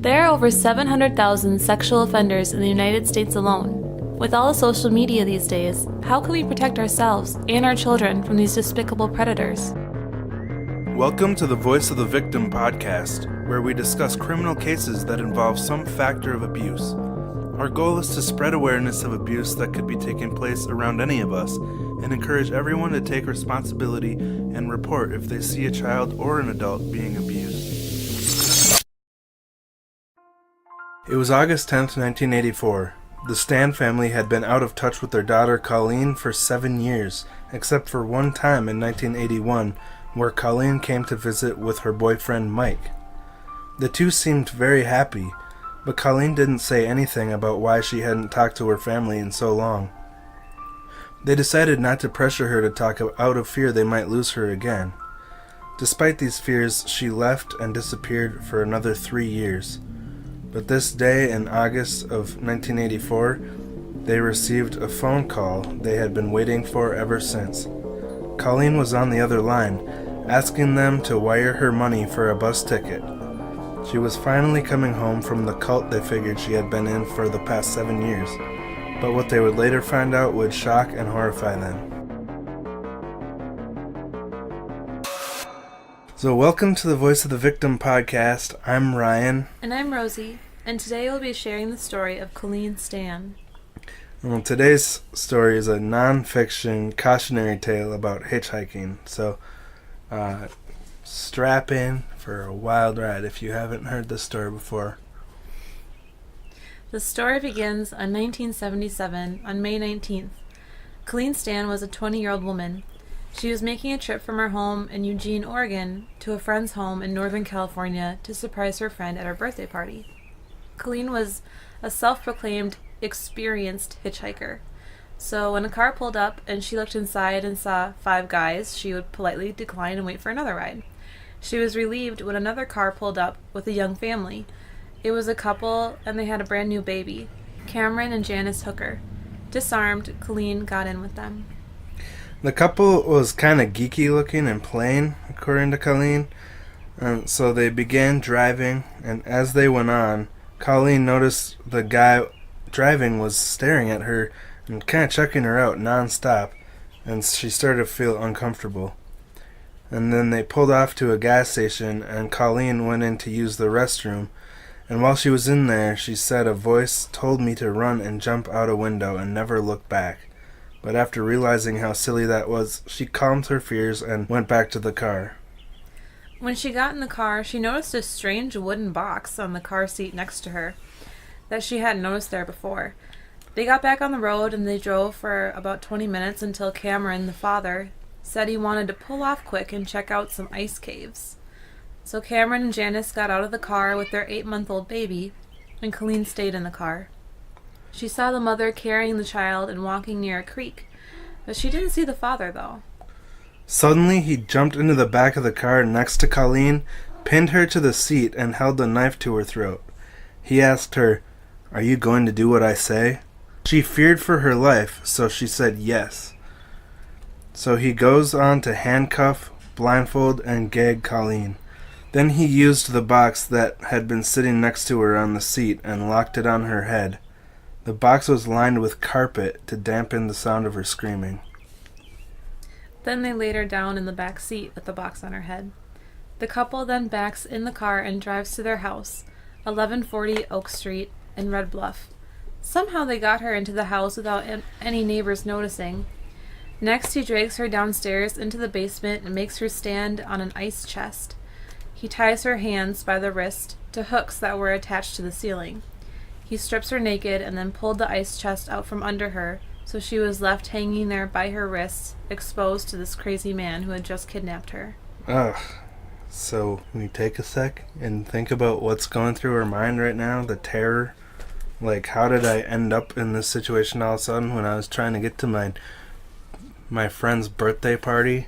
There are over 700,000 sexual offenders in the United States alone. With all the social media these days, how can we protect ourselves and our children from these despicable predators? Welcome to the Voice of the Victim podcast, where we discuss criminal cases that involve some factor of abuse. Our goal is to spread awareness of abuse that could be taking place around any of us and encourage everyone to take responsibility and report if they see a child or an adult being abused. It was August 10th, 1984. The Stan family had been out of touch with their daughter Colleen for 7 years, except for one time in 1981, where Colleen came to visit with her boyfriend Mike. The two seemed very happy, but Colleen didn't say anything about why she hadn't talked to her family in so long. They decided not to pressure her to talk out of fear they might lose her again. Despite these fears, she left and disappeared for another 3 years. But this day in August of 1984, they received a phone call they had been waiting for ever since. Colleen was on the other line, asking them to wire her money for a bus ticket. She was finally coming home from the cult they figured she had been in for the past 7 years, but what they would later find out would shock and horrify them. So welcome to the Voice of the Victim podcast. I'm Ryan. And I'm Rosie, and today we'll be sharing the story of Colleen Stan. Well, today's story is a non-fiction cautionary tale about hitchhiking, so strap in for a wild ride if you haven't heard this story before. The story begins on 1977, on May 19th. Colleen Stan was a 20-year-old woman. She was making a trip from her home in Eugene, Oregon, to a friend's home in Northern California to surprise her friend at her birthday party. Colleen was a self-proclaimed experienced hitchhiker. So when a car pulled up and she looked inside and saw 5 guys, she would politely decline and wait for another ride. She was relieved when another car pulled up with a young family. It was a couple and they had a brand new baby, Cameron and Janice Hooker. Disarmed, Colleen got in with them. The couple was kind of geeky looking and plain, according to Colleen. So they began driving, and as they went on, Colleen noticed the guy driving was staring at her and kind of checking her out nonstop, and she started to feel uncomfortable. And then they pulled off to a gas station, and Colleen went in to use the restroom, and while she was in there, she said, "A voice told me to run and jump out a window and never look back." But after realizing how silly that was, she calmed her fears and went back to the car. When she got in the car, she noticed a strange wooden box on the car seat next to her that she hadn't noticed there before. They got back on the road and they drove for about 20 minutes until Cameron, the father, said he wanted to pull off quick and check out some ice caves. So Cameron and Janice got out of the car with their 8-month-old baby, and Colleen stayed in the car. She saw the mother carrying the child and walking near a creek, but she didn't see the father, though. Suddenly, he jumped into the back of the car next to Colleen, pinned her to the seat, and held a knife to her throat. He asked her, "Are you going to do what I say?" She feared for her life, so she said yes. So he goes on to handcuff, blindfold, and gag Colleen. Then he used the box that had been sitting next to her on the seat and locked it on her head. The box was lined with carpet to dampen the sound of her screaming. Then they laid her down in the back seat with the box on her head. The couple then backs in the car and drives to their house, 1140 Oak Street in Red Bluff. Somehow they got her into the house without any neighbors noticing. Next, he drags her downstairs into the basement and makes her stand on an ice chest. He ties her hands by the wrist to hooks that were attached to the ceiling. He strips her naked and then pulled the ice chest out from under her, so she was left hanging there by her wrists, exposed to this crazy man who had just kidnapped her. Ugh. So, can we take a sec and think about what's going through her mind right now? The terror? Like, how did I end up in this situation all of a sudden when I was trying to get to my friend's birthday party?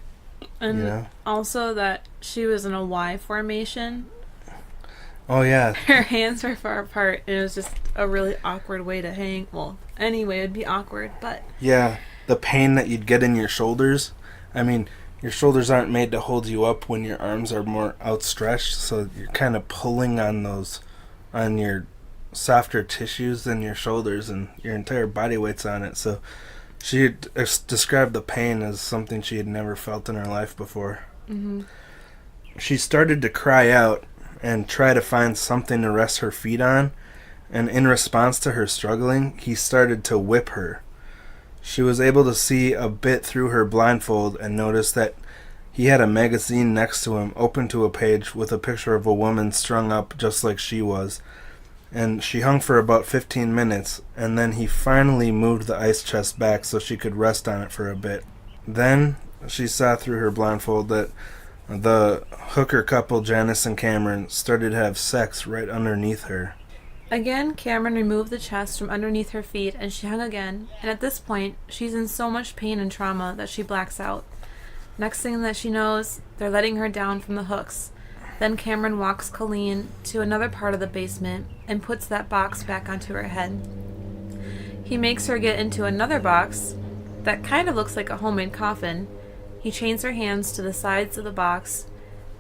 And also that she was in a Y formation. Oh, yeah. Her hands were far apart, and it was just a really awkward way to hang. Well, anyway, it would be awkward, but... Yeah, the pain that you'd get in your shoulders. I mean, your shoulders aren't made to hold you up when your arms are more outstretched, so you're kind of pulling on those on your softer tissues than your shoulders, and your entire body weight's on it. So she described the pain as something she had never felt in her life before. Mm-hmm. She started to cry out and try to find something to rest her feet on, and in response to her struggling, he started to whip her. She was able to see a bit through her blindfold and noticed that he had a magazine next to him, open to a page with a picture of a woman strung up just like she was. And she hung for about 15 minutes, and then he finally moved the ice chest back so she could rest on it for a bit. Then she saw through her blindfold that the hooker couple, Janice and Cameron, started to have sex right underneath her. Again, Cameron removed the chest from underneath her feet, and she hung again, and at this point, she's in so much pain and trauma that she blacks out. Next thing that she knows, they're letting her down from the hooks. Then Cameron walks Colleen to another part of the basement and puts that box back onto her head. He makes her get into another box that kind of looks like a homemade coffin. He chains her hands to the sides of the box,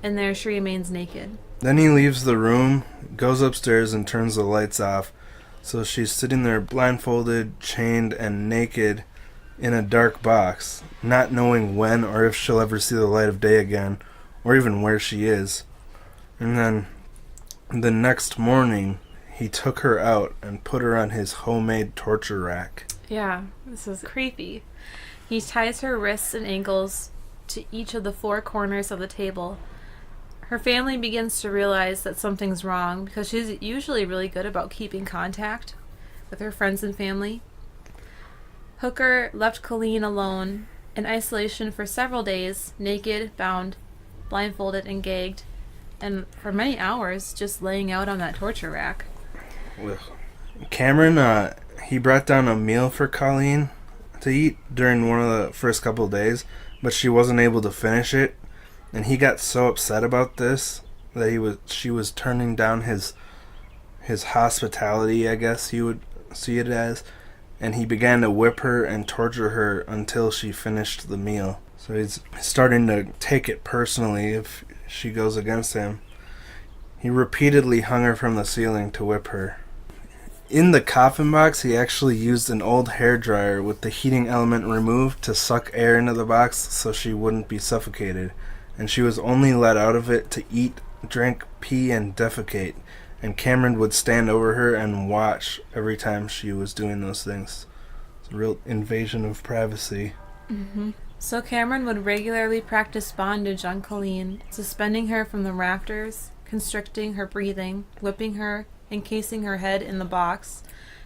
and there she remains naked. Then he leaves the room, goes upstairs, and turns the lights off. So she's sitting there blindfolded, chained, and naked in a dark box, not knowing when or if she'll ever see the light of day again, or even where she is. And then the next morning, he took her out and put her on his homemade torture rack. Yeah, this is creepy. He ties her wrists and ankles to each of the four corners of the table. Her family begins to realize that something's wrong because she's usually really good about keeping contact with her friends and family. Hooker left Colleen alone in isolation for several days, naked, bound, blindfolded, and gagged, and for many hours just laying out on that torture rack. Cameron, he brought down a meal for Colleen to eat during one of the first couple of days, but she wasn't able to finish it, and he got so upset about this that she was turning down his hospitality, I guess you would see it as, and he began to whip her and torture her until she finished the meal. So he's starting to take it personally if she goes against him. He repeatedly hung her from the ceiling to whip her. In the coffin box, he actually used an old hairdryer with the heating element removed to suck air into the box so she wouldn't be suffocated. And she was only let out of it to eat, drink, pee, and defecate. And Cameron would stand over her and watch every time she was doing those things. It's a real invasion of privacy. Mm-hmm. So Cameron would regularly practice bondage on Colleen, suspending her from the rafters, constricting her breathing, whipping her, encasing her head in the box,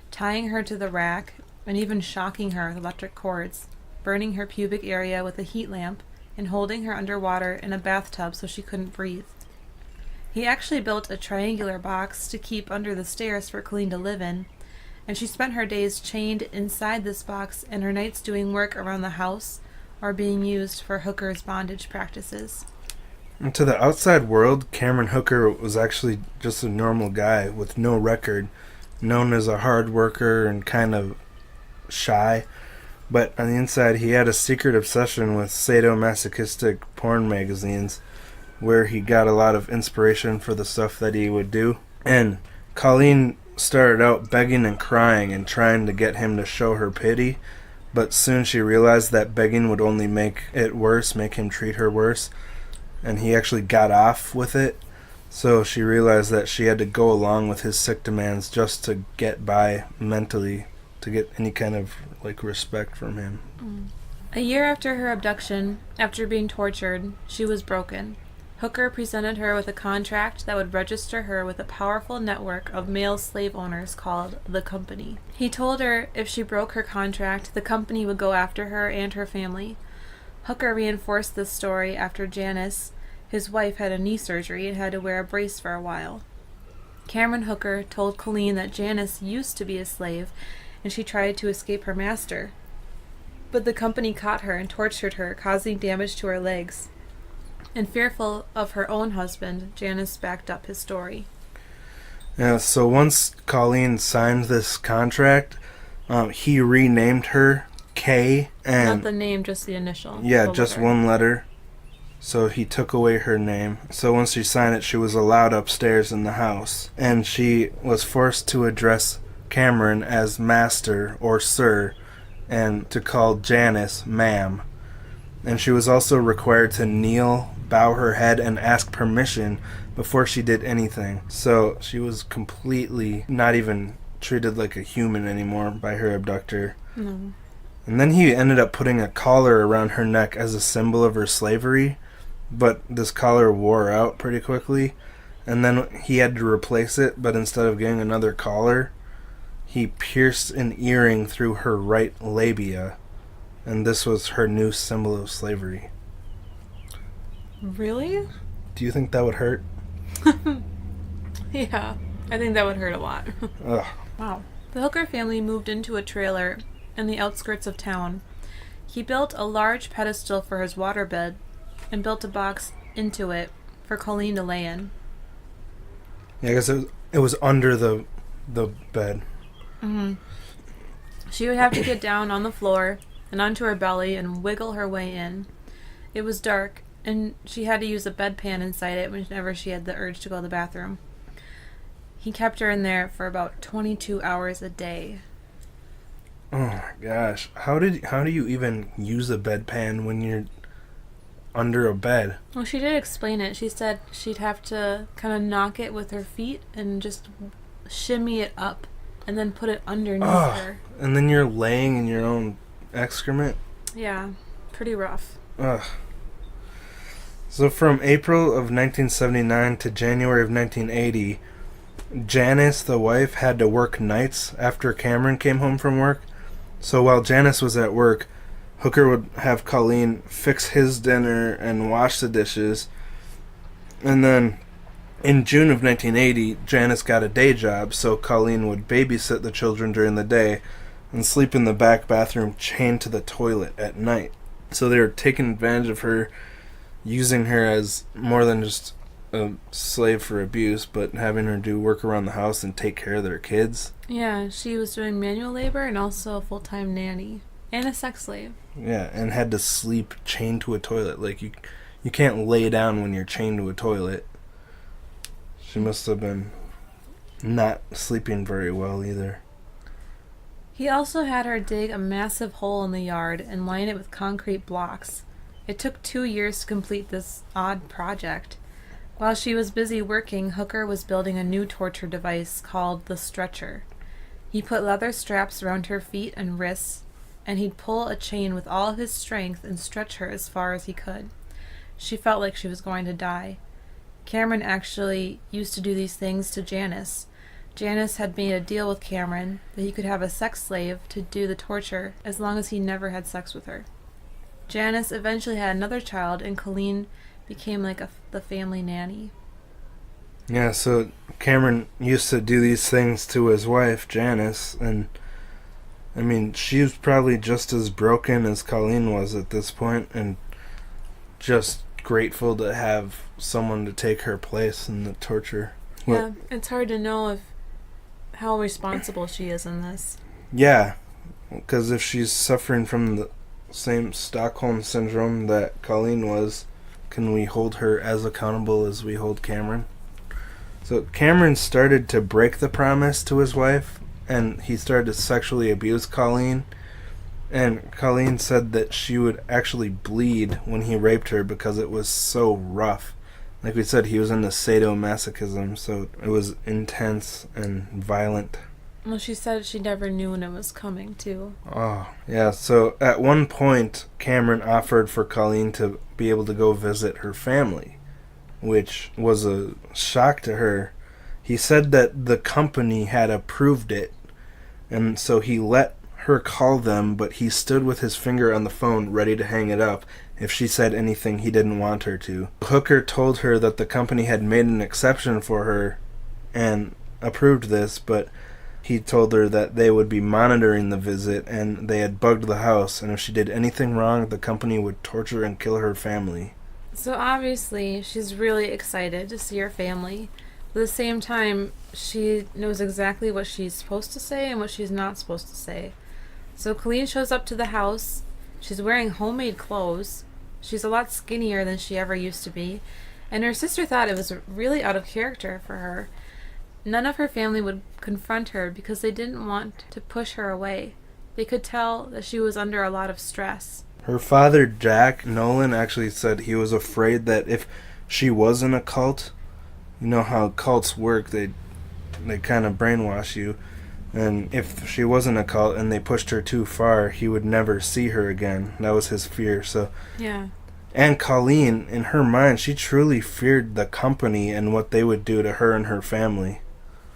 tying her to the rack, and even shocking her with electric cords, burning her pubic area with a heat lamp, and holding her underwater in a bathtub so she couldn't breathe. He actually built a triangular box to keep under the stairs for Colleen to live in, and she spent her days chained inside this box and her nights doing work around the house or being used for Hooker's bondage practices. And to the outside world, Cameron Hooker was actually just a normal guy with no record, known as a hard worker and kind of shy. But on the inside, he had a secret obsession with sadomasochistic porn magazines, where he got a lot of inspiration for the stuff that he would do. And Colleen started out begging and crying and trying to get him to show her pity, but soon she realized that begging would only make it worse, make him treat her worse, and he actually got off with it. So she realized that she had to go along with his sick demands just to get by mentally, to get any kind of respect from him. A year after her abduction, after being tortured, she was broken. Hooker presented her with a contract that would register her with a powerful network of male slave owners called the Company. He told her if she broke her contract, the Company would go after her and her family. Hooker reinforced this story after Janice, his wife, had a knee surgery and had to wear a brace for a while. Cameron Hooker told Colleen that Janice used to be a slave and she tried to escape her master. But the Company caught her and tortured her, causing damage to her legs. And fearful of her own husband, Janice backed up his story. Yeah, so once Colleen signed this contract, he renamed her Kay. And not the name, just the initial. Yeah, just one letter. So he took away her name. So once she signed it, she was allowed upstairs in the house. And she was forced to address Cameron as master or sir, and to call Janice ma'am. And she was also required to kneel, bow her head, and ask permission before she did anything. So she was completely not even treated like a human anymore by her abductor. No. And then he ended up putting a collar around her neck as a symbol of her slavery, but this collar wore out pretty quickly, and then he had to replace it, but instead of getting another collar, he pierced an earring through her right labia, and this was her new symbol of slavery. Really? Do you think that would hurt? Yeah, I think that would hurt a lot. Ugh. Wow. The Hooker family moved into a trailer in the outskirts of town. He built a large pedestal for his waterbed and built a box into it for Colleen to lay in. Yeah, I guess it was under the bed. Mm-hmm. She would have to get down on the floor and onto her belly and wiggle her way in. It was dark, and she had to use a bedpan inside it whenever she had the urge to go to the bathroom. He kept her in there for about 22 hours a day. Oh my gosh. How do you even use a bedpan when you're under a bed? Well, she did explain it. She said she'd have to kind of knock it with her feet and just shimmy it up and then put it underneath her. And then you're laying in your own excrement? Yeah, pretty rough. Ugh. So from April of 1979 to January of 1980, Janice, the wife, had to work nights after Cameron came home from work. So while Janice was at work, Hooker would have Colleen fix his dinner and wash the dishes. And then in June of 1980, Janice got a day job, so Colleen would babysit the children during the day and sleep in the back bathroom chained to the toilet at night. So they were taking advantage of her, using her as more than just a slave for abuse, but having her do work around the house and take care of their kids. Yeah, she was doing manual labor and also a full-time nanny and a sex slave. Yeah, and had to sleep chained to a toilet. Like, you can't lay down when you're chained to a toilet. She must have been not sleeping very well either. He also had her dig a massive hole in the yard and line it with concrete blocks. It took 2 years to complete this odd project. While she was busy working, Hooker was building a new torture device called the stretcher. He put leather straps around her feet and wrists, and he'd pull a chain with all of his strength and stretch her as far as he could. She felt like she was going to die. Cameron actually used to do these things to Janice. Janice had made a deal with Cameron that he could have a sex slave to do the torture as long as he never had sex with her. Janice eventually had another child, and Colleen became like the family nanny. Yeah, so Cameron used to do these things to his wife, Janice, and I mean, she was probably just as broken as Colleen was at this point, and just grateful to have someone to take her place in the torture. Yeah, it's hard to know how responsible she is in this. Yeah, because if she's suffering from the same Stockholm syndrome that Colleen was, can we hold her as accountable as we hold Cameron? So Cameron started to break the promise to his wife, and he started to sexually abuse Colleen. And Colleen said that she would actually bleed when he raped her because it was so rough. Like we said, he was into sadomasochism, so it was intense and violent. Well, she said she never knew when it was coming, too. Oh, yeah. So at one point, Cameron offered for Colleen to be able to go visit her family, which was a shock to her. He said that the company had approved it, and so he let her call them, but he stood with his finger on the phone ready to hang it up if she said anything he didn't want her to. Hooker told her that the company had made an exception for her and approved this, but he told her that they would be monitoring the visit and they had bugged the house, and if she did anything wrong, the company would torture and kill her family. So obviously, she's really excited to see her family. But at the same time, she knows exactly what she's supposed to say and what she's not supposed to say. So Colleen shows up to the house. She's wearing homemade clothes. She's a lot skinnier than she ever used to be, and her sister thought it was really out of character for her. None of her family would confront her because they didn't want to push her away. They could tell that she was under a lot of stress. Her father, Jack Nolan, actually said he was afraid that if she was in a cult, you know how cults work, they kind of brainwash you, and if she was in a cult and they pushed her too far, he would never see her again. That was his fear. So Yeah. And Colleen, in her mind, she truly feared the company and what they would do to her and her family.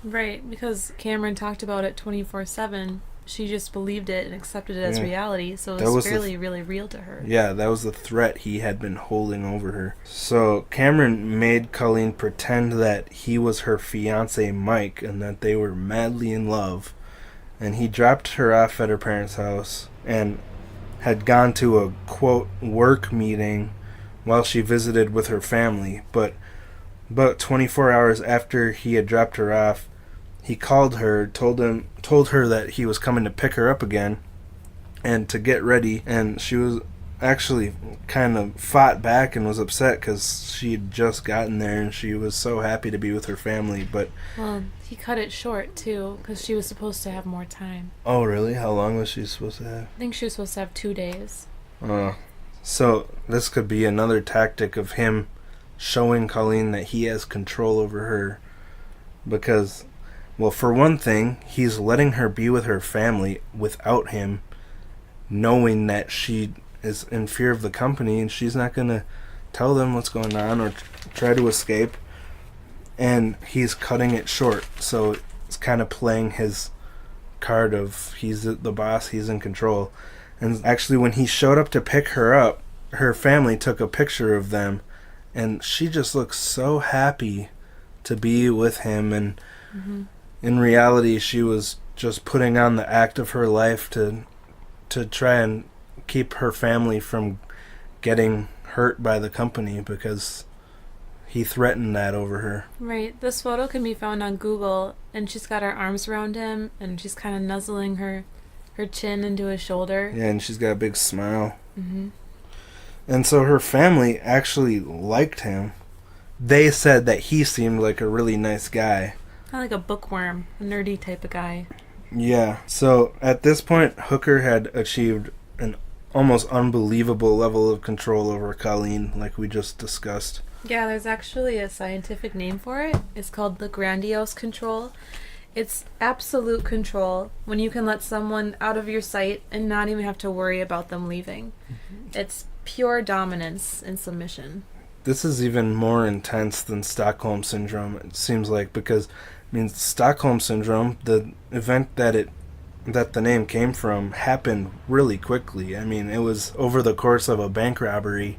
Right, because Cameron talked about it 24/7. She just believed it and accepted it as reality, so it was really real to her. Yeah, that was the threat he had been holding over her. So Cameron made Colleen pretend that he was her fiancé Mike and that they were madly in love. And he dropped her off at her parents' house and had gone to a, quote, work meeting while she visited with her family. But about 24 hours after he had dropped her off, he called her, told her that he was coming to pick her up again and to get ready, and she was actually kind of fought back and was upset because she had just gotten there and she was so happy to be with her family. But well, he cut it short too because she was supposed to have more time. Oh really? How long was she supposed to have? I think she was supposed to have 2 days. So this could be another tactic of him showing Colleen that he has control over her, because, well, for one thing, he's letting her be with her family without him, knowing that she is in fear of the company and she's not going to tell them what's going on or try to escape. And he's cutting it short, so it's kind of playing his card of he's the boss, he's in control. And actually, when he showed up to pick her up, her family took a picture of them, and she just looks so happy to be with him. And in reality, she was just putting on the act of her life to try and keep her family from getting hurt by the company, because he threatened that over her. Right. This photo can be found on Google, and she's got her arms around him, and she's kind of nuzzling her chin into his shoulder. Yeah, and she's got a big smile. And so her family actually liked him. They said that he seemed like a really nice guy. Kind of like a bookworm, a nerdy type of guy. Yeah. So at this point, Hooker had achieved an almost unbelievable level of control over Colleen, like we just discussed. Yeah, there's actually a scientific name for it. It's called the Grandiose Control. It's absolute control when you can let someone out of your sight and not even have to worry about them leaving. It's pure dominance and submission. This is even more intense than Stockholm Syndrome, it seems like, because, I mean, Stockholm Syndrome, the event that the name came from, happened really quickly. I mean, it was over the course of a bank robbery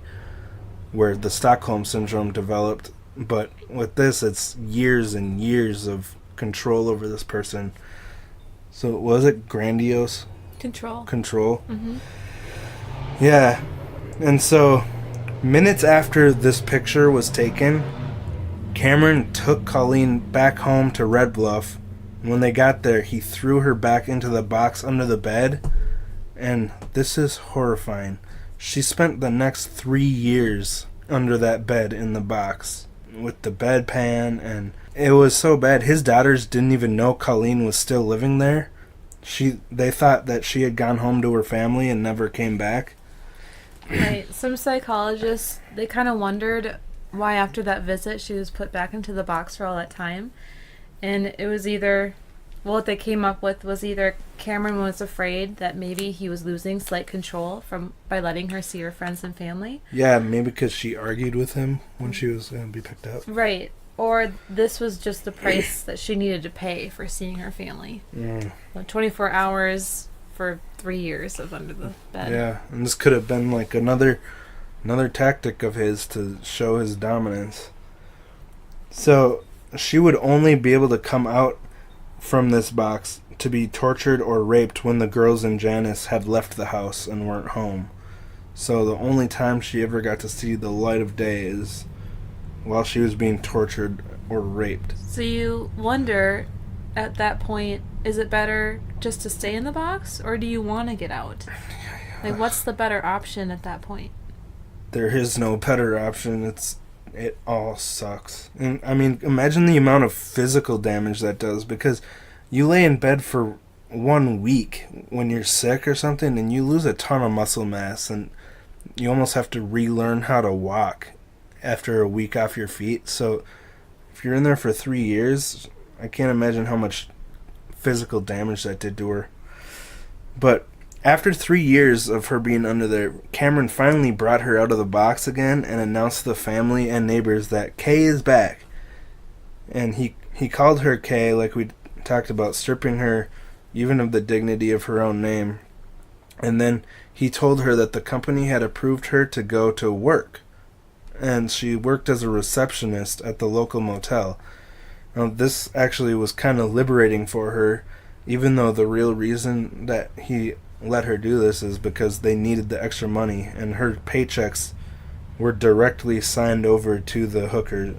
where the Stockholm Syndrome developed, but with this, it's years and years of control over this person. So was it Grandiose Control? Yeah. And so minutes after this picture was taken, Cameron took Colleen back home to Red Bluff. When they got there, he threw her back into the box under the bed, and this is horrifying. She spent the next 3 years under that bed in the box with the bedpan, and it was so bad. His daughters didn't even know Colleen was still living there. They thought that she had gone home to her family and never came back. Right. Some psychologists, they kind of wondered why after that visit she was put back into the box for all that time. And it was either, well, what they came up with was either Cameron was afraid that maybe he was losing slight control by letting her see her friends and family. Yeah, maybe because she argued with him when she was going to be picked up. Right. Or this was just the price that she needed to pay for seeing her family. 24 hours for 3 years of under the bed. Yeah, and this could have been like another tactic of his to show his dominance. So she would only be able to come out from this box to be tortured or raped when the girls and Janice had left the house and weren't home. So the only time she ever got to see the light of day is while she was being tortured or raped. So you wonder, at that point, is it better just to stay in the box, or do you want to get out? Like, what's the better option at that point? there is no better option. It all sucks. And I mean, imagine the amount of physical damage that does, because you lay in bed for 1 week when you're sick or something and you lose a ton of muscle mass, and you almost have to relearn how to walk after a week off your feet. So if you're in there for 3 years, I can't imagine how much physical damage that did to her. But after 3 years of her being under there, Cameron finally brought her out of the box again and announced to the family and neighbors that Kay is back. And he called her Kay, like we talked about, stripping her even of the dignity of her own name. And then he told her that the company had approved her to go to work, and she worked as a receptionist at the local motel. Now, this actually was kind of liberating for her, even though the real reason that he let her do this is because they needed the extra money, and her paychecks were directly signed over to the hooker,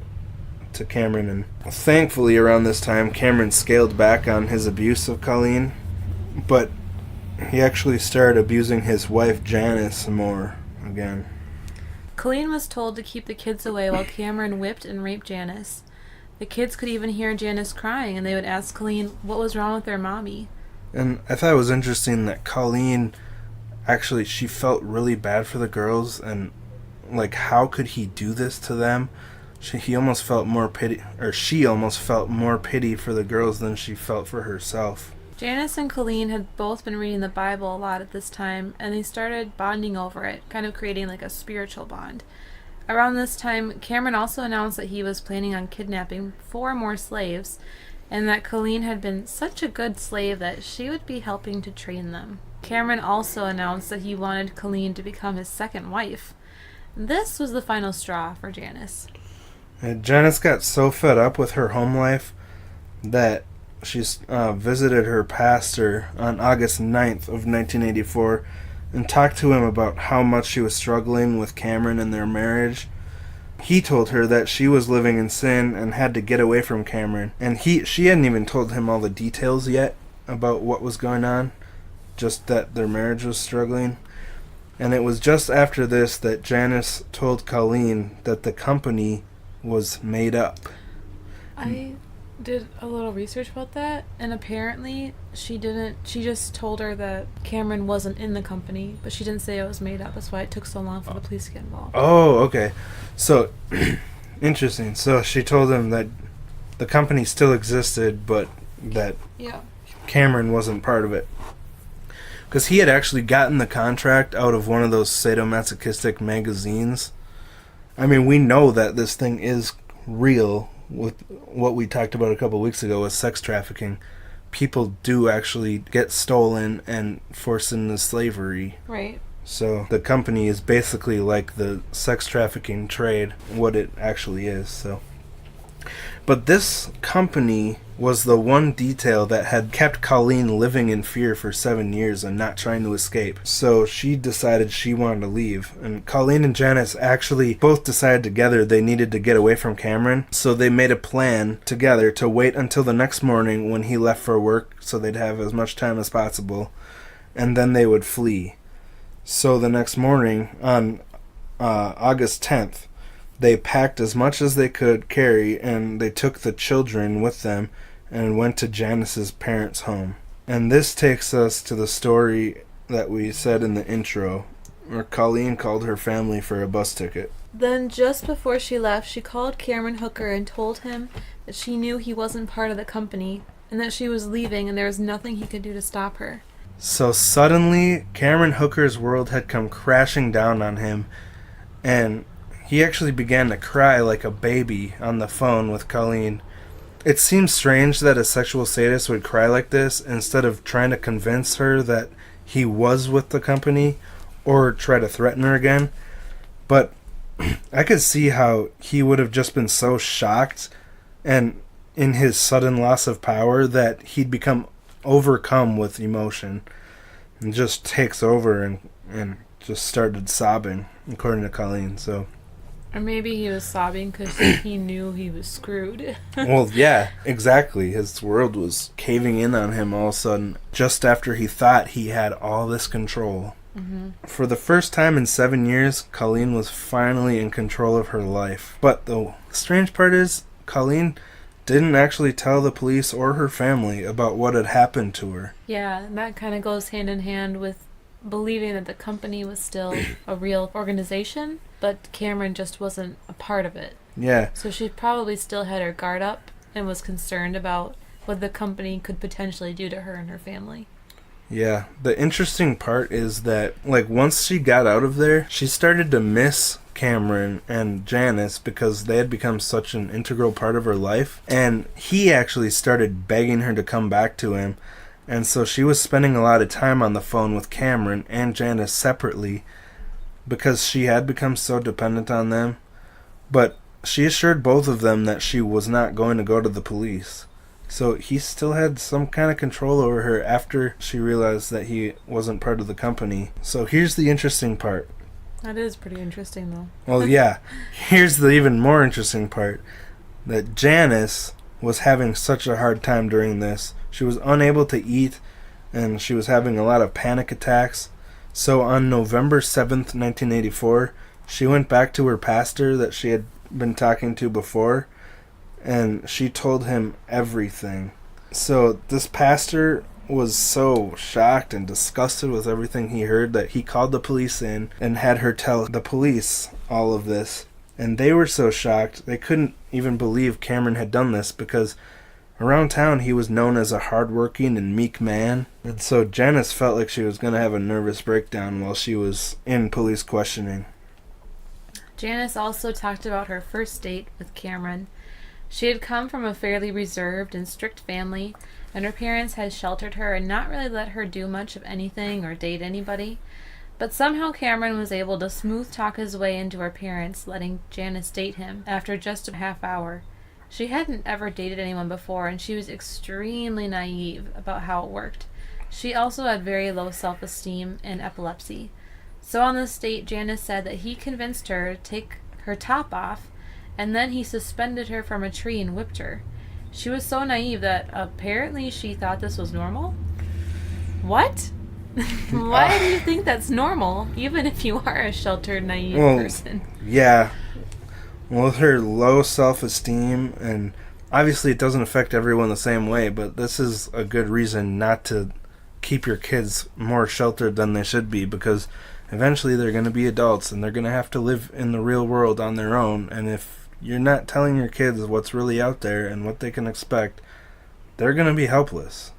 to Cameron. And thankfully around this time, Cameron scaled back on his abuse of Colleen, but he actually started abusing his wife Janice more again. Colleen was told to keep the kids away while Cameron whipped and raped Janice. The kids could even hear Janice crying, and they would ask Colleen what was wrong with their mommy. And I thought it was interesting that Colleen, actually, she felt really bad for the girls, and like, how could he do this to them? She almost felt more pity for the girls than she felt for herself. Janice and Colleen had both been reading the Bible a lot at this time, and they started bonding over it, kind of creating like a spiritual bond. Around this time, Cameron also announced that he was planning on kidnapping 4 more slaves, and that Colleen had been such a good slave that she would be helping to train them. Cameron also announced that he wanted Colleen to become his second wife. This was the final straw for Janice. And Janice got so fed up with her home life that she visited her pastor on August 9th of 1984 and talked to him about how much she was struggling with Cameron and their marriage. He told her that she was living in sin and had to get away from Cameron. And she hadn't even told him all the details yet about what was going on, just that their marriage was struggling. And it was just after this that Janice told Colleen that the company was made up. I did a little research about that, and apparently she just told her that Cameron wasn't in the company, but she didn't say it was made up. That's why it took so long for the police to get involved. Oh, okay. So, interesting. So she told him that the company still existed, but that Cameron wasn't part of it. Because he had actually gotten the contract out of one of those sadomasochistic magazines. I mean, we know that this thing is real with what we talked about a couple of weeks ago with sex trafficking. People do actually get stolen and forced into slavery. Right. So the company is basically like the sex trafficking trade, what it actually is. So, but this company was the one detail that had kept Colleen living in fear for 7 years and not trying to escape. So she decided she wanted to leave. And Colleen and Janice actually both decided together they needed to get away from Cameron. So they made a plan together to wait until the next morning when he left for work so they'd have as much time as possible. And then they would flee. So the next morning, on August 10th, they packed as much as they could carry, and they took the children with them and went to Janice's parents' home. And this takes us to the story that we said in the intro, where Colleen called her family for a bus ticket. Then, just before she left, she called Cameron Hooker and told him that she knew he wasn't part of the company, and that she was leaving and there was nothing he could do to stop her. So suddenly, Cameron Hooker's world had come crashing down on him, and he actually began to cry like a baby on the phone with Colleen. It seems strange that a sexual sadist would cry like this instead of trying to convince her that he was with the company or try to threaten her again. But I could see how he would have just been so shocked and in his sudden loss of power that he'd become overcome with emotion and just takes over and just started sobbing, according to Colleen. So, or maybe he was sobbing because he knew he was screwed. well, yeah, exactly. His world was caving in on him all of a sudden, just after he thought he had all this control. For the first time in 7 years, Colleen was finally in control of her life. But the strange part is, Colleen didn't actually tell the police or her family about what had happened to her. Yeah, and that kind of goes hand in hand with believing that the company was still a real organization, but Cameron just wasn't a part of it. Yeah. So she probably still had her guard up and was concerned about what the company could potentially do to her and her family. Yeah, the interesting part is that, like, once she got out of there, she started to miss Cameron and Janice because they had become such an integral part of her life. And he actually started begging her to come back to him. And so she was spending a lot of time on the phone with Cameron and Janice separately because she had become so dependent on them. But she assured both of them that she was not going to go to the police. So he still had some kind of control over her after she realized that he wasn't part of the company. So here's the interesting part. That is pretty interesting, though. Well, yeah. Here's the even more interesting part. That Janice was having such a hard time during this. She was unable to eat, and she was having a lot of panic attacks. So on November 7th, 1984, she went back to her pastor that she had been talking to before, and she told him everything. So this pastor was so shocked and disgusted with everything he heard that he called the police in and had her tell the police all of this. And they were so shocked they couldn't even believe Cameron had done this because around town he was known as a hardworking and meek man. And so Janice felt like she was going to have a nervous breakdown while she was in police questioning. Janice also talked about her first date with Cameron. She had come from a fairly reserved and strict family, and her parents had sheltered her and not really let her do much of anything or date anybody. But somehow Cameron was able to smooth talk his way into her parents letting Janice date him after just a half hour. She hadn't ever dated anyone before, and she was extremely naive about how it worked. She also had very low self-esteem and epilepsy. So on this date, Janice said that he convinced her to take her top off, and then he suspended her from a tree and whipped her. She was so naive that apparently she thought this was normal. What? Why do you think that's normal, even if you are a sheltered, naive person? Yeah. Well, with her low self-esteem, and obviously it doesn't affect everyone the same way, but this is a good reason not to keep your kids more sheltered than they should be, because eventually they're going to be adults and they're going to have to live in the real world on their own. And if you're not telling your kids what's really out there and what they can expect, they're going to be helpless.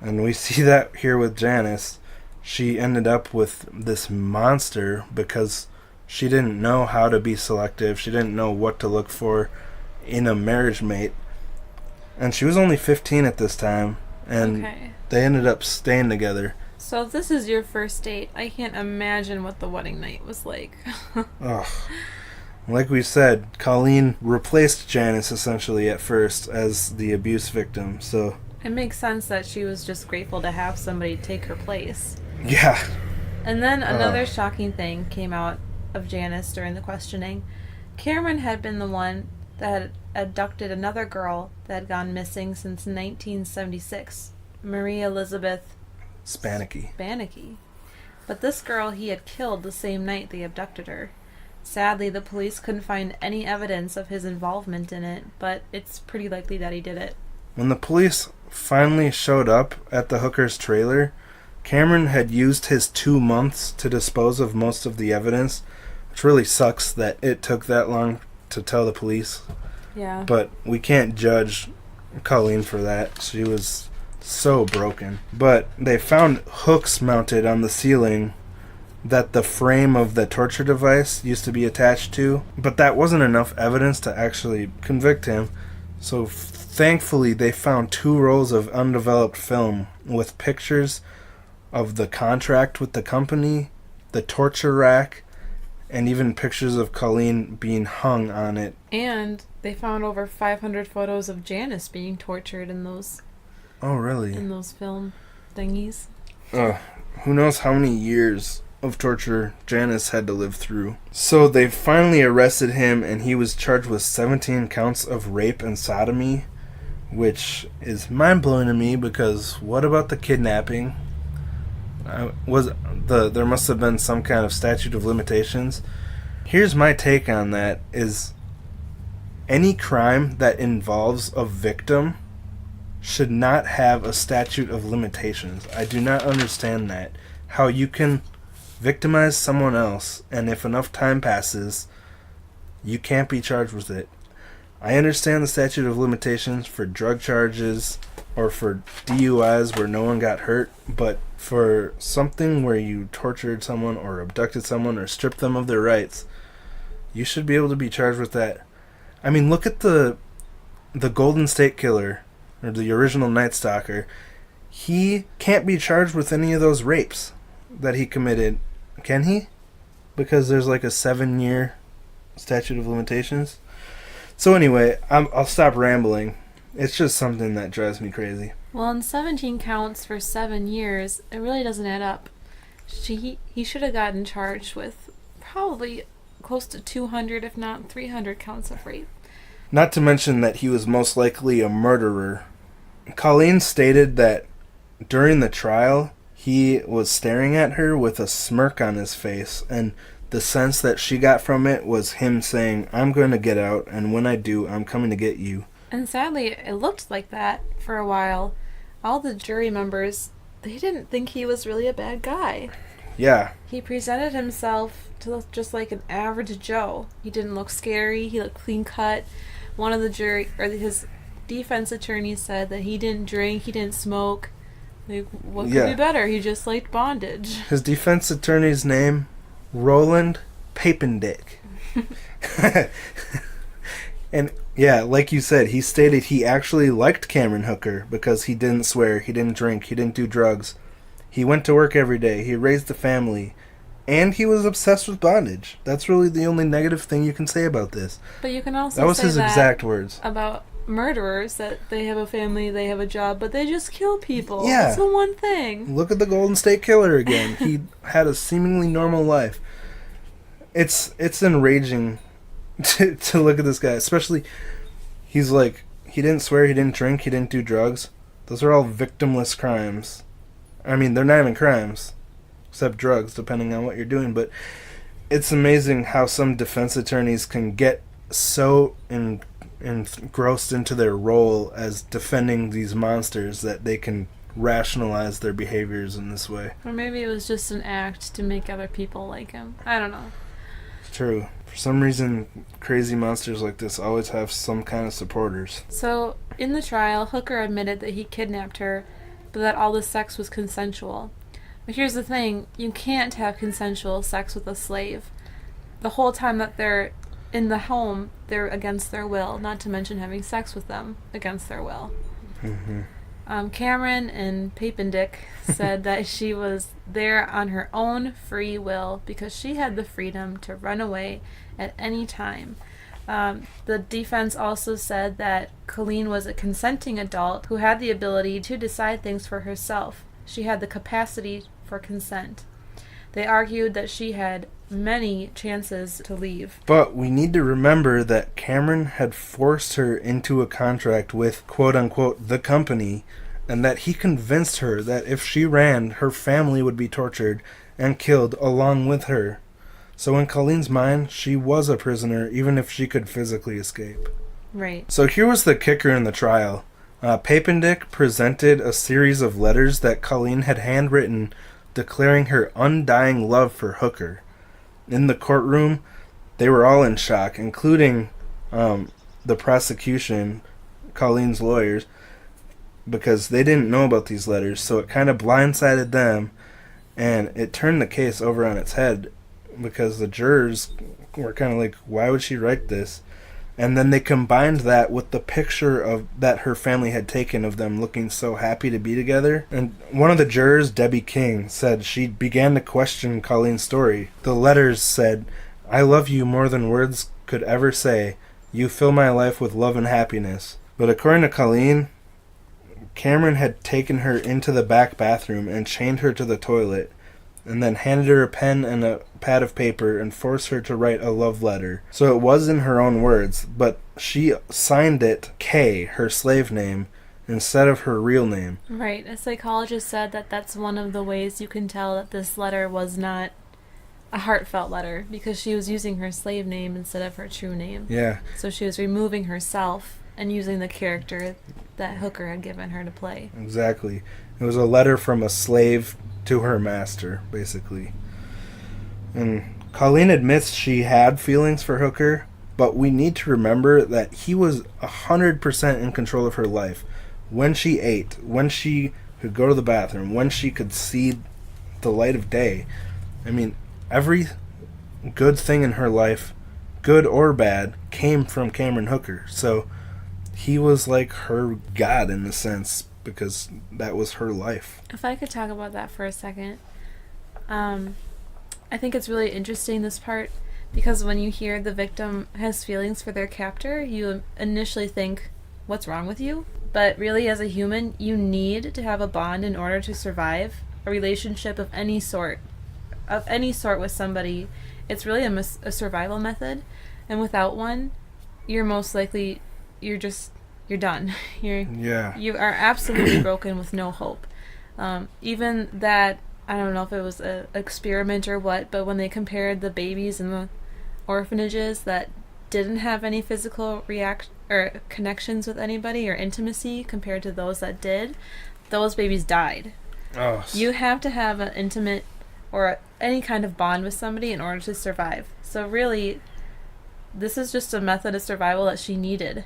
And we see that here with Janice. She ended up with this monster because she didn't know how to be selective. She didn't know what to look for in a marriage mate. And she was only 15 at this time. And they ended up staying together. So if this is your first date, I can't imagine what the wedding night was like. Ugh. Like we said, Colleen replaced Janice essentially at first as the abuse victim, so... It makes sense that she was just grateful to have somebody take her place. Yeah. And then another shocking thing came out of Janice during the questioning. Cameron had been the one that had abducted another girl that had gone missing since 1976, Marie Elizabeth Spanicky. But this girl he had killed the same night they abducted her. Sadly, the police couldn't find any evidence of his involvement in it, but it's pretty likely that he did it. When the police finally showed up at the hooker's trailer, Cameron had used his 2 months to dispose of most of the evidence, which really sucks that it took that long to tell the police. Yeah. But we can't judge Colleen for that. She was so broken. But they found hooks mounted on the ceiling that the frame of the torture device used to be attached to, but that wasn't enough evidence to actually convict him. So thankfully they found 2 rolls of undeveloped film with pictures of the contract with the company, the torture rack, and even pictures of Colleen being hung on it. And they found over 500 photos of Janice being tortured in those... Oh, really? In those film thingies. Who knows how many years of torture Janice had to live through. So they finally arrested him, and he was charged with 17 counts of rape and sodomy, which is mind-blowing to me because what about the kidnapping? there must have been some kind of statute of limitations. Here's my take on that is any crime that involves a victim should not have a statute of limitations. I do not understand that. How you can victimize someone else, and if enough time passes, you can't be charged with it. I understand the statute of limitations for drug charges or for DUIs where no one got hurt, but for something where you tortured someone or abducted someone or stripped them of their rights, you should be able to be charged with that. I mean, look at the Golden State Killer, or the original Night Stalker. He can't be charged with any of those rapes that he committed, can he? Because there's like a 7-year statute of limitations. So anyway, I'll stop rambling. It's just something that drives me crazy. Well, in 17 counts for 7 years, it really doesn't add up. He should have gotten charged with probably close to 200, if not 300 counts of rape. Not to mention that he was most likely a murderer. Colleen stated that during the trial, he was staring at her with a smirk on his face, and the sense that she got from it was him saying, "I'm going to get out, and when I do, I'm coming to get you." And sadly, it looked like that for a while. All the jury members, they didn't think he was really a bad guy. Yeah. He presented himself to look just like an average Joe. He didn't look scary. He looked clean cut. One of his defense attorneys said that he didn't drink, he didn't smoke. Like, what could be better? He just liked bondage. His defense attorney's name, Roland Papendick. And yeah, like you said, he stated he actually liked Cameron Hooker because he didn't swear, he didn't drink, he didn't do drugs. He went to work every day, he raised a family, and he was obsessed with bondage. That's really the only negative thing you can say about this. But you can also that was his exact words about murderers, that they have a family, they have a job, but they just kill people. Yeah. That's the one thing. Look at the Golden State Killer again. He had a seemingly normal life. It's enraging to look at this guy, especially he's like, he didn't swear, he didn't drink, he didn't do drugs. Those are all victimless crimes. I mean, they're not even crimes, except drugs, depending on what you're doing. But it's amazing how some defense attorneys can get so engrossed into their role as defending these monsters that they can rationalize their behaviors in this way. Or maybe it was just an act to make other people like him. I don't know. It's true. For some reason, crazy monsters like this always have some kind of supporters. So, in the trial, Hooker admitted that he kidnapped her, but that all the sex was consensual. But here's the thing, you can't have consensual sex with a slave. The whole time that they're in the home, they're against their will, not to mention having sex with them against their will. Mm-hmm. Cameron and Papendick said that she was there on her own free will because she had the freedom to run away at any time. The defense also said that Colleen was a consenting adult who had the ability to decide things for herself. She had the capacity for consent. They argued that she had many chances to leave. But we need to remember that Cameron had forced her into a contract with, quote-unquote, the company, and that he convinced her that if she ran, her family would be tortured and killed along with her. So in Colleen's mind, she was a prisoner, even if she could physically escape. Right. So here was the kicker in the trial. Papendick presented a series of letters that Colleen had handwritten declaring her undying love for Hooker. In the courtroom, they were all in shock, including the prosecution, Colleen's lawyers, because they didn't know about these letters, so it kind of blindsided them, and it turned the case over on its head, because the jurors were kind of like, why would she write this? And then they combined that with the picture of that her family had taken of them looking so happy to be together. And one of the jurors, Debbie King, said she began to question Colleen's story. The letters said, "I love you more than words could ever say. You fill my life with love and happiness." But according to Colleen, Cameron had taken her into the back bathroom and chained her to the toilet, and then handed her a pen and a pad of paper and forced her to write a love letter. So it was in her own words, but she signed it K, her slave name, instead of her real name. Right. A psychologist said that that's one of the ways you can tell that this letter was not a heartfelt letter, because she was using her slave name instead of her true name. Yeah. So she was removing herself and using the character that Hooker had given her to play. Exactly. It was a letter from a slave to her master, basically. And Colleen admits she had feelings for Hooker, but we need to remember that he was 100% in control of her life. When she ate, when she could go to the bathroom, when she could see the light of day. I mean, every good thing in her life, good or bad, came from Cameron Hooker. So he was like her god in a sense, because that was her life. If I could talk about that for a second. I think it's really interesting, this part, because when you hear the victim has feelings for their captor, you initially think, what's wrong with you? But really, as a human, you need to have a bond in order to survive a relationship of any sort with somebody. It's really a survival method, and without one, you're most likely, you're done. You are absolutely broken with no hope. Even that, I don't know if it was an experiment or what, but when they compared the babies in the orphanages that didn't have any physical connections with anybody or intimacy compared to those that did, those babies died. Oh. You have to have an intimate or any kind of bond with somebody in order to survive. So really, this is just a method of survival that she needed.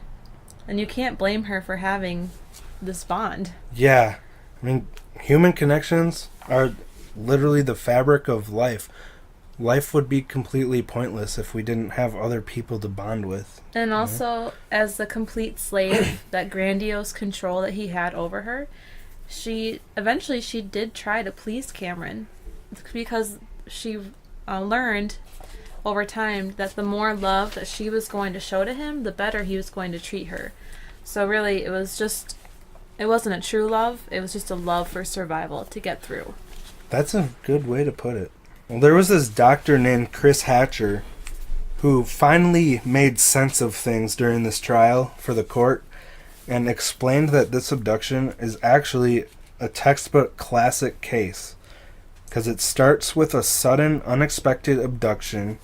And you can't blame her for having this bond. Yeah. I mean, human connections are literally the fabric of life. Life would be completely pointless if we didn't have other people to bond with. And also, as the complete slave, that grandiose control that he had over her, she did try to please Cameron, because she learned over time that the more love that she was going to show to him, the better he was going to treat her. So really, it wasn't a true love, it was just a love for survival to get through. That's a good way to put it. Well, there was this doctor named Chris Hatcher who finally made sense of things during this trial for the court and explained that this abduction is actually a textbook classic case, because it starts with a sudden, unexpected abduction,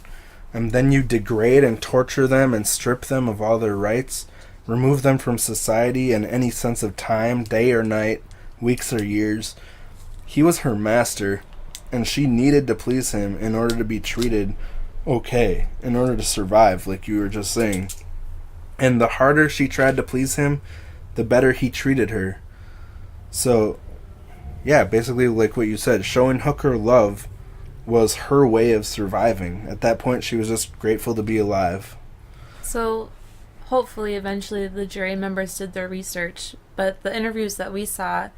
and then you degrade and torture them and strip them of all their rights, remove them from society and any sense of time, day or night, weeks or years. He was her master, and she needed to please him in order to be treated okay, in order to survive, like you were just saying. And the harder she tried to please him, the better he treated her. So, yeah, basically like what you said, showing Hooker love was her way of surviving. At that point, she was just grateful to be alive. So, hopefully, eventually, the jury members did their research, but the interviews that we saw,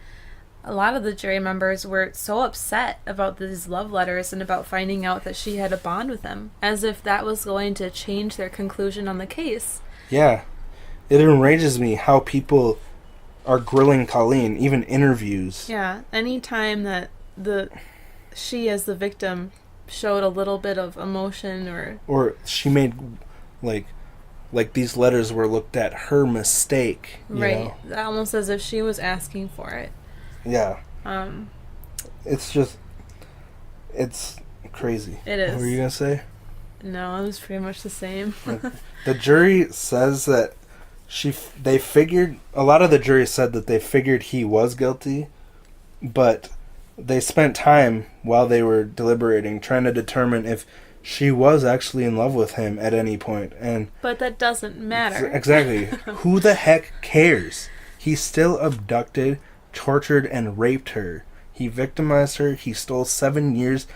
a lot of the jury members were so upset about these love letters and about finding out that she had a bond with him, as if that was going to change their conclusion on the case. Yeah. It enrages me how people are grilling Colleen, even interviews. Yeah, any time that she as the victim showed a little bit of emotion or she made like these letters were looked at her mistake, right, almost as if she was asking for it. Yeah. It's crazy. It is. What were you gonna say? No, it was pretty much the same. The jury says that a lot of the jury said that they figured he was guilty, but they spent time while they were deliberating trying to determine if she was actually in love with him at any point. But that doesn't matter. Exactly. Who the heck cares? He still abducted, tortured, and raped her. He victimized her. He stole 7 years.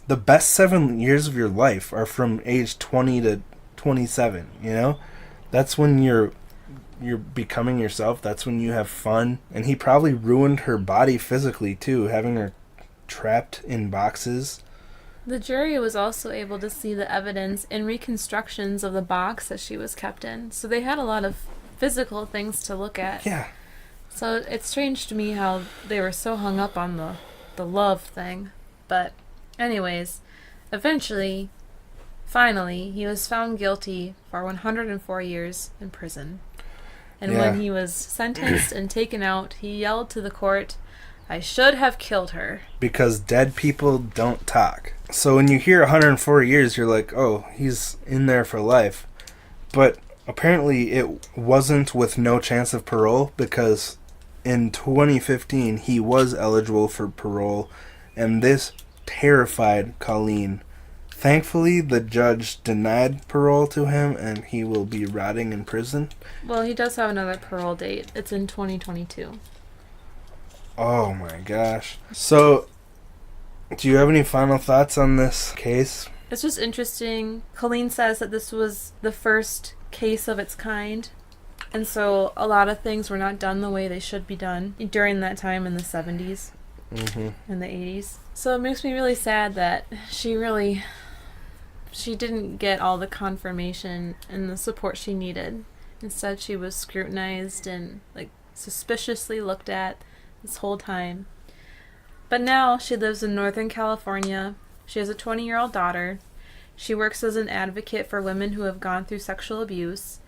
The best 7 years of your life are from age 20 to 27, That's when you're becoming yourself. That's when you have fun. And he probably ruined her body physically, too, having her trapped in boxes. The jury was also able to see the evidence in reconstructions of the box that she was kept in. So they had a lot of physical things to look at. Yeah. So it's strange to me how they were so hung up on the love thing. But anyways, finally, he was found guilty for 104 years in prison. And when he was sentenced and taken out, he yelled to the court, "I should have killed her." Because dead people don't talk. So when you hear 104 years, you're like, oh, he's in there for life. But apparently it wasn't with no chance of parole, because in 2015 he was eligible for parole, and this terrified Colleen. Thankfully, the judge denied parole to him, and he will be rotting in prison. Well, he does have another parole date. It's in 2022. Oh my gosh. So, do you have any final thoughts on this case? It's just interesting. Colleen says that this was the first case of its kind, and so a lot of things were not done the way they should be done during that time in the 70s and the 80s. So it makes me really sad that she didn't get all the confirmation and the support she needed. Instead, she was scrutinized and suspiciously looked at this whole time. But now she lives in Northern California. She has a 20-year-old daughter. She works as an advocate for women who have gone through sexual abuse.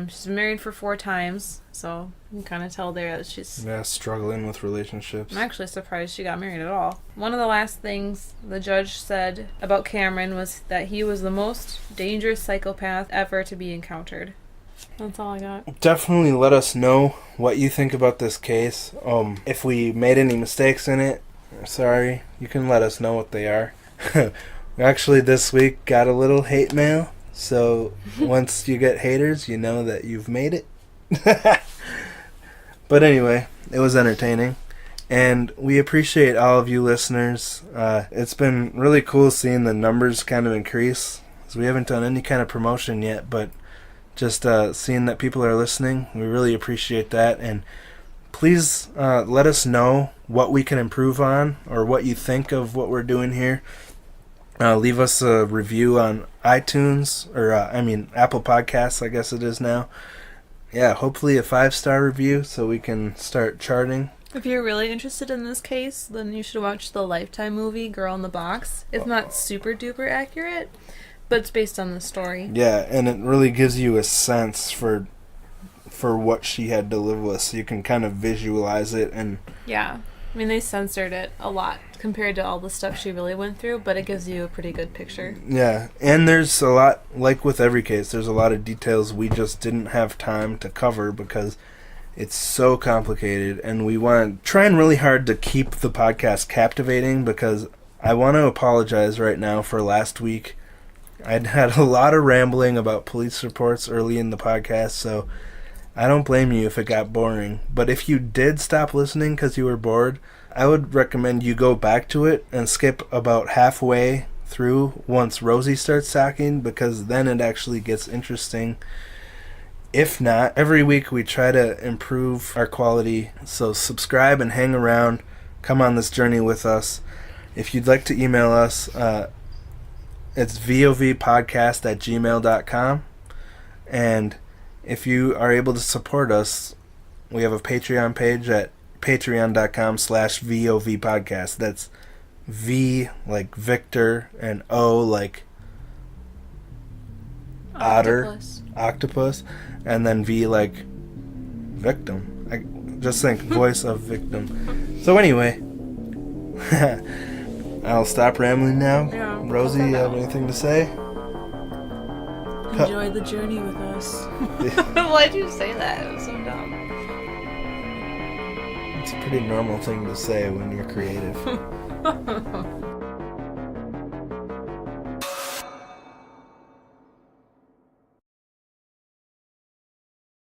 She's been married for 4 times, so you can kind of tell there that she's struggling with relationships. I'm actually surprised she got married at all. One of the last things the judge said about Cameron was that he was the most dangerous psychopath ever to be encountered. That's all I got. Definitely let us know what you think about this case. If we made any mistakes in it, sorry. You can let us know what they are. We actually this week got a little hate mail. So once you get haters, you know that you've made it. But anyway, it was entertaining. And we appreciate all of you listeners. It's been really cool seeing the numbers kind of increase. So we haven't done any kind of promotion yet, but just seeing that people are listening, we really appreciate that. And please let us know what we can improve on or what you think of what we're doing here. Leave us a review on iTunes, or Apple Podcasts, I guess it is now. Yeah, hopefully a 5-star review so we can start charting. If you're really interested in this case, then you should watch the Lifetime movie, Girl in the Box. It's not super duper accurate, but it's based on the story. Yeah, and it really gives you a sense for what she had to live with, so you can kind of visualize it. And yeah, I mean, they censored it a lot compared to all the stuff she really went through, but it gives you a pretty good picture. Yeah, and there's a lot, like with every case, there's a lot of details we just didn't have time to cover because it's so complicated, and we want to trying really hard to keep the podcast captivating, because I want to apologize right now for last week. I'd had a lot of rambling about police reports early in the podcast, so I don't blame you if it got boring. But if you did stop listening because you were bored, I would recommend you go back to it and skip about halfway through once Rosie starts talking, because then it actually gets interesting. If not, every week we try to improve our quality, so subscribe and hang around. Come on this journey with us. If you'd like to email us, it's vovpodcast@gmail.com. And if you are able to support us, we have a Patreon page at patreon.com/vovpodcast. That's V like Victor and O like otter, octopus, and then V like victim. I just think voice of victim. So anyway, I'll stop rambling now. Yeah, Rosie, you have anything to say? Enjoy the journey with us. Why'd you say that? It was so dumb. It's a pretty normal thing to say when you're creative.